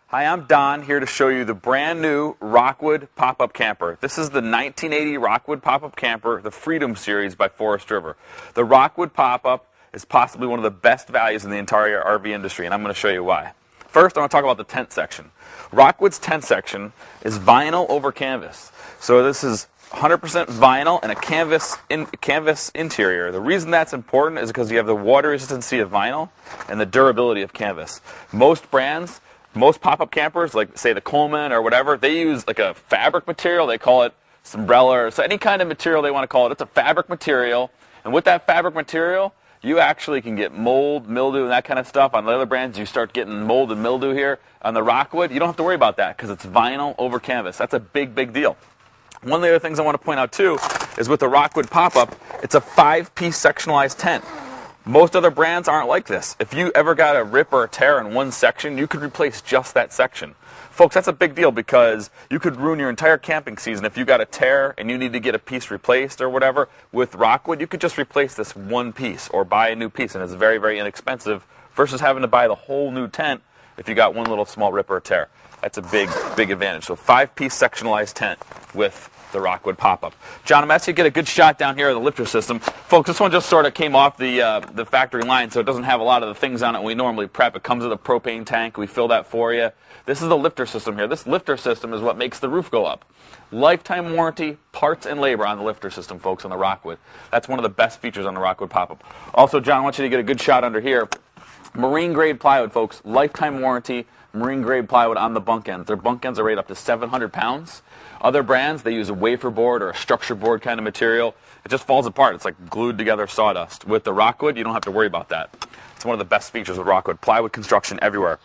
Hi, I'm Don, here to show you the brand new Rockwood Pop-Up Camper. This is the 1980 Rockwood Pop-Up Camper, the Freedom Series by Forest River. The Rockwood Pop-Up is possibly one of the best values in the entire RV industry, and I'm going to show you why. First, I want to talk about the tent section. Rockwood's tent section is vinyl over canvas. So this is 100% vinyl and a canvas interior. The reason that's important is because you have the water resistancy of vinyl and the durability of canvas. Most brands, most pop-up campers, like say the Coleman or whatever, they use like a fabric material. They call it Umbrella, or so any kind of material they want to call it. It's a fabric material, and with that fabric material, you actually can get mold, mildew, and that kind of stuff. On the other brands, you start getting mold and mildew here. On the Rockwood, you don't have to worry about that because it's vinyl over canvas. That's a big, big deal. One of the other things I want to point out too is with the Rockwood Pop-Up, it's a 5-piece sectionalized tent. Most other brands aren't like this. If you ever got a rip or a tear in one section, you could replace just that section. Folks, that's a big deal because you could ruin your entire camping season. If you got a tear and you need to get a piece replaced or whatever, with Rockwood, you could just replace this one piece or buy a new piece, and it's very, very inexpensive versus having to buy the whole new tent if you got one little small rip or a tear. That's a big, big advantage. So 5-piece sectionalized tent with the Rockwood Pop-Up. John, I'm asking you to get a good shot down here of the lifter system. Folks, this one just sort of came off the factory line, so it doesn't have a lot of the things on it we normally prep. It comes with a propane tank. We fill that for you. This is the lifter system here. This lifter system is what makes the roof go up. Lifetime warranty, parts and labor on the lifter system, folks, on the Rockwood. That's one of the best features on the Rockwood Pop-Up. Also, John, I want you to get a good shot under here. Marine grade plywood, folks. Lifetime warranty, marine grade plywood on the bunk ends. Their bunk ends are rated up to 700 pounds. Other brands, they use a wafer board or a structure board kind of material. It just falls apart. It's like glued together sawdust. With the Rockwood, you don't have to worry about that. It's one of the best features with Rockwood. Plywood construction everywhere.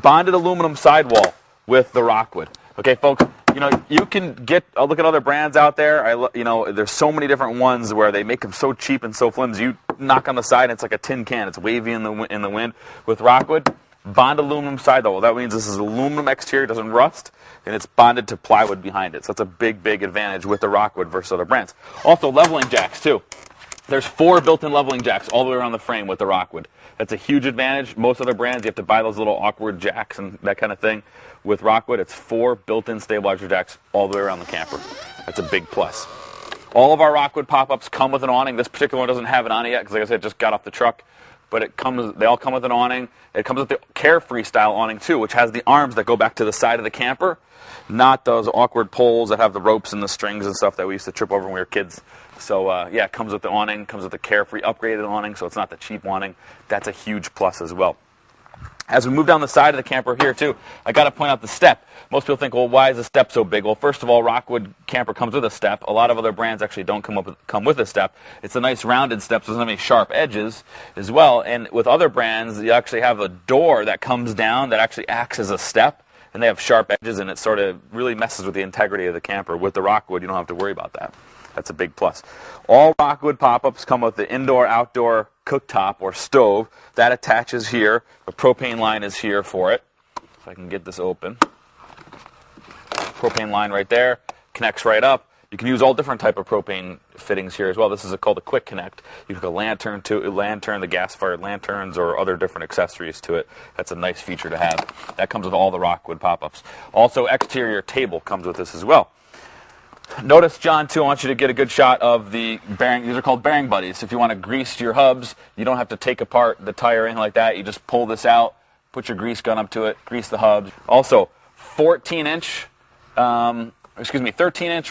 Bonded aluminum sidewall with the Rockwood. Okay, folks, you know, you can get a look at other brands out there. There's so many different ones where they make them so cheap and so flimsy. You knock on the side and it's like a tin can. It's wavy in the wind. With Rockwood, bonded aluminum sidewall. That means this is aluminum exterior, doesn't rust, and it's bonded to plywood behind it. So it's a big, big advantage with the Rockwood versus other brands. Also, leveling jacks, too. There's 4 built-in leveling jacks all the way around the frame with the Rockwood. That's a huge advantage. Most other brands, you have to buy those little awkward jacks and that kind of thing. With Rockwood, it's 4 built-in stabilizer jacks all the way around the camper. That's a big plus. All of our Rockwood pop-ups come with an awning. This particular one doesn't have an awning yet because, like I said, it just got off the truck. But they all come with an awning. It comes with the Carefree style awning too, which has the arms that go back to the side of the camper, not those awkward poles that have the ropes and the strings and stuff that we used to trip over when we were kids. So yeah, it comes with the awning, comes with the Carefree upgraded awning, so it's not the cheap awning. That's a huge plus as well. As we move down the side of the camper here too, I got to point out the step. Most people think, well, why is the step so big? Well, first of all, Rockwood camper comes with a step. A lot of other brands actually don't come with a step. It's a nice rounded step, so it doesn't have any sharp edges as well. And with other brands, you actually have a door that comes down that actually acts as a step, and they have sharp edges, and it sort of really messes with the integrity of the camper. With the Rockwood, you don't have to worry about that. That's a big plus. All Rockwood pop-ups come with the indoor-outdoor cooktop or stove. That attaches here. The propane line is here for it. If I can get this open. Propane line right there. Connects right up. You can use all different type of propane fittings here as well. This is called a quick connect. You can hook a lantern to the gas-fired lanterns or other different accessories to it. That's a nice feature to have. That comes with all the Rockwood pop-ups. Also, exterior table comes with this as well. Notice, John, too, I want you to get a good shot of the bearing. These are called bearing buddies. If you want to grease your hubs, you don't have to take apart the tire or anything like that. You just pull this out, put your grease gun up to it, grease the hubs. Also, 13-inch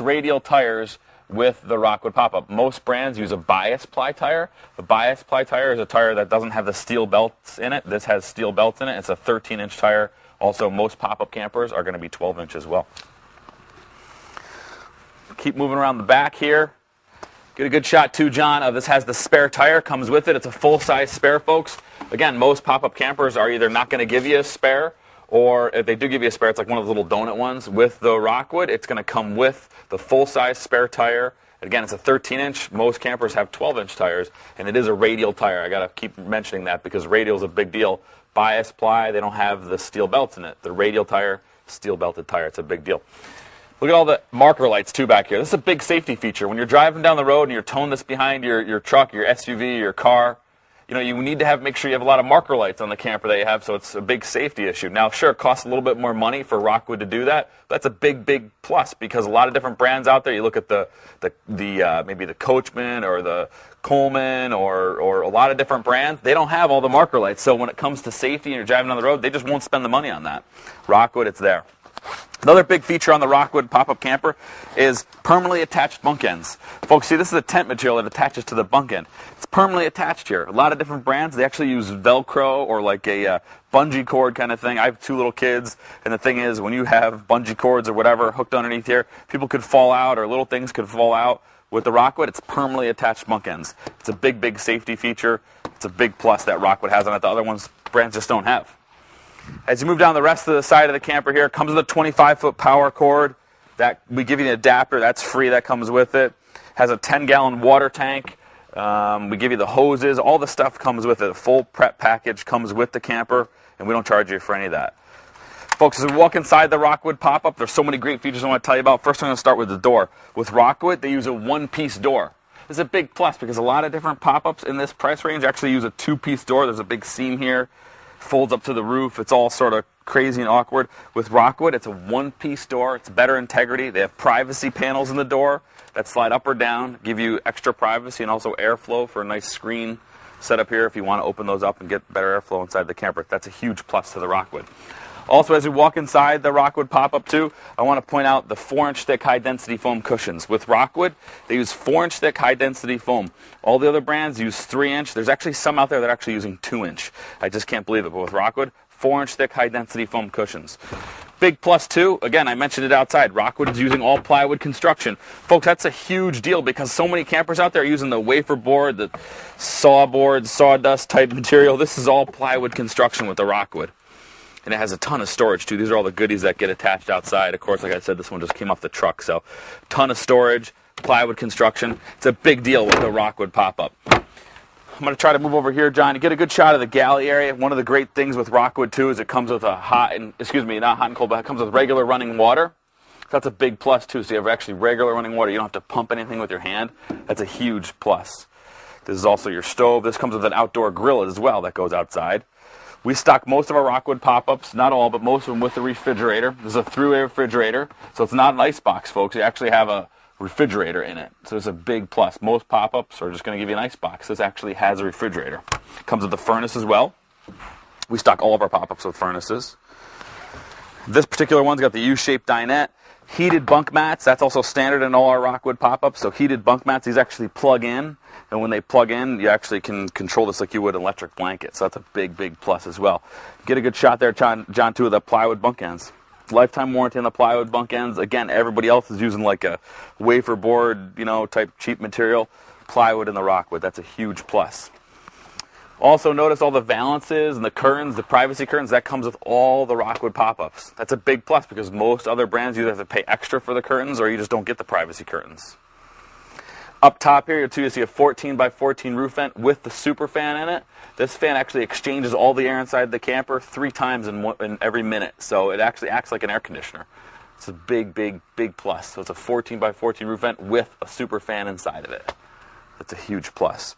radial tires with the Rockwood Pop-Up. Most brands use a bias ply tire. The bias ply tire is a tire that doesn't have the steel belts in it. This has steel belts in it. It's a 13-inch tire. Also, most pop-up campers are going to be 12-inch as well. Keep moving around the back here. Get a good shot too, John, of this has the spare tire, comes with it. It's a full-size spare, folks. Again, most pop-up campers are either not going to give you a spare, or if they do give you a spare, it's like one of those little donut ones. With the Rockwood, it's going to come with the full-size spare tire. Again, it's a 13-inch. Most campers have 12-inch tires, and it is a radial tire. I got to keep mentioning that because radial is a big deal. Bias ply, they don't have the steel belts in it. The radial tire, steel-belted tire, it's a big deal. Look at all the marker lights, too, back here. This is a big safety feature. When you're driving down the road and you're towing this behind your truck, your SUV, your car, you need to make sure you have a lot of marker lights on the camper that you have, so it's a big safety issue. Now, sure, it costs a little bit more money for Rockwood to do that. But that's a big plus, because a lot of different brands out there, you look at maybe the Coachman or the Coleman or a lot of different brands, they don't have all the marker lights. So when it comes to safety and you're driving on the road, they just won't spend the money on that. Rockwood, it's there. Another big feature on the Rockwood pop-up camper is permanently attached bunk ends. Folks, see, this is a tent material that attaches to the bunk end. It's permanently attached here. A lot of different brands, they actually use Velcro or like a bungee cord kind of thing. I have 2 little kids, and the thing is, when you have bungee cords or whatever hooked underneath here, people could fall out or little things could fall out. With the Rockwood, it's permanently attached bunk ends. It's a big safety feature. It's a big plus that Rockwood has on it. The other brands just don't have. As you move down the rest of the side of the camper here, it comes with a 25-foot power cord. That we give you an adapter. That's free. That comes with it. Has a 10-gallon water tank. We give you the hoses. All the stuff comes with it. A full prep package comes with the camper, and we don't charge you for any of that. Folks, as we walk inside the Rockwood pop-up, there's so many great features I want to tell you about. First, I'm going to start with the door. With Rockwood, they use a 1-piece door. This is a big plus because a lot of different pop-ups in this price range actually use a 2-piece door. There's a big seam here, folds up to the roof. It's all sort of crazy and awkward. With Rockwood, it's a 1-piece door. It's better integrity. They have privacy panels in the door that slide up or down, give you extra privacy and also airflow for a nice screen set up here if you want to open those up and get better airflow inside the camper. That's a huge plus to the Rockwood. Also, as we walk inside the Rockwood pop-up too, I want to point out the 4-inch thick high-density foam cushions. With Rockwood, they use 4-inch thick high-density foam. All the other brands use 3-inch. There's actually some out there that are actually using 2-inch. I just can't believe it. But with Rockwood, 4-inch thick high-density foam cushions. Big plus too, again, I mentioned it outside, Rockwood is using all plywood construction. Folks, that's a huge deal because so many campers out there are using the wafer board, the saw board, sawdust type material. This is all plywood construction with the Rockwood. And it has a ton of storage, too. These are all the goodies that get attached outside. Of course, like I said, this one just came off the truck. So, ton of storage, plywood construction. It's a big deal with the Rockwood pop-up. I'm going to try to move over here, John, to get a good shot of the galley area. One of the great things with Rockwood, too, is it comes with not hot and cold, but it comes with regular running water. That's a big plus, too. So you have actually regular running water. You don't have to pump anything with your hand. That's a huge plus. This is also your stove. This comes with an outdoor grill as well that goes outside. We stock most of our Rockwood pop-ups, not all, but most of them with the refrigerator. This is a three-way refrigerator, so it's not an ice box, folks. You actually have a refrigerator in it, so it's a big plus. Most pop-ups are just going to give you an ice box. This actually has a refrigerator. Comes with a furnace as well. We stock all of our pop-ups with furnaces. This particular one's got the U-shaped dinette. Heated bunk mats, that's also standard in all our Rockwood pop-ups. So heated bunk mats, these actually plug in. And when they plug in, you actually can control this like you would an electric blanket. So that's a big plus as well. Get a good shot there, John, too, of the plywood bunk ends. Lifetime warranty on the plywood bunk ends. Again, everybody else is using like a wafer board, type cheap material. Plywood in the Rockwood, that's a huge plus. Also, notice all the valances and the curtains, the privacy curtains, that comes with all the Rockwood pop-ups. That's a big plus because most other brands you either have to pay extra for the curtains or you just don't get the privacy curtains. Up top here, you'll see a 14 by 14 roof vent with the super fan in it. This fan actually exchanges all the air inside the camper 3 times in every minute. So it actually acts like an air conditioner. It's a big plus. So it's a 14 by 14 roof vent with a super fan inside of it. That's a huge plus.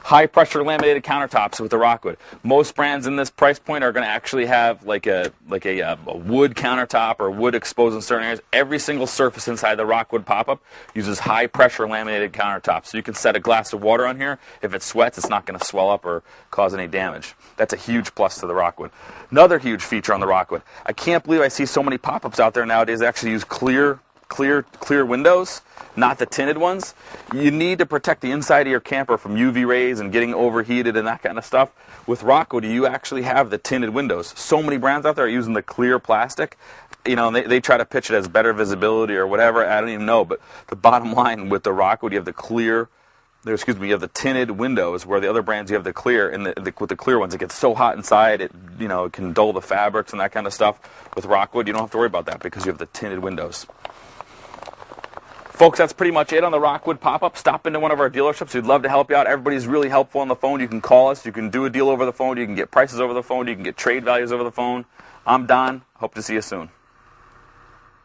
High pressure laminated countertops with the Rockwood. Most brands in this price point are going to actually have like a wood countertop or wood exposed in certain areas. Every single surface inside the Rockwood pop-up uses high pressure laminated countertops. So you can set a glass of water on here. If it sweats, it's not going to swell up or cause any damage. That's a huge plus to the Rockwood. Another huge feature on the Rockwood. I can't believe I see so many pop-ups out there nowadays that actually use clear windows, not the tinted ones. You need to protect the inside of your camper from UV rays and getting overheated and that kind of stuff. With Rockwood, you actually have the tinted windows. So many brands out there are using the clear plastic. They try to pitch it as better visibility or whatever. I don't even know. But the bottom line with the Rockwood, you have you have the tinted windows, where the other brands you have the clear, and with the clear ones, it gets so hot inside, it can dull the fabrics and that kind of stuff. With Rockwood, you don't have to worry about that because you have the tinted windows. Folks, that's pretty much it on the Rockwood pop-up. Stop into one of our dealerships. We'd love to help you out. Everybody's really helpful on the phone. You can call us. You can do a deal over the phone. You can get prices over the phone. You can get trade values over the phone. I'm Don. Hope to see you soon.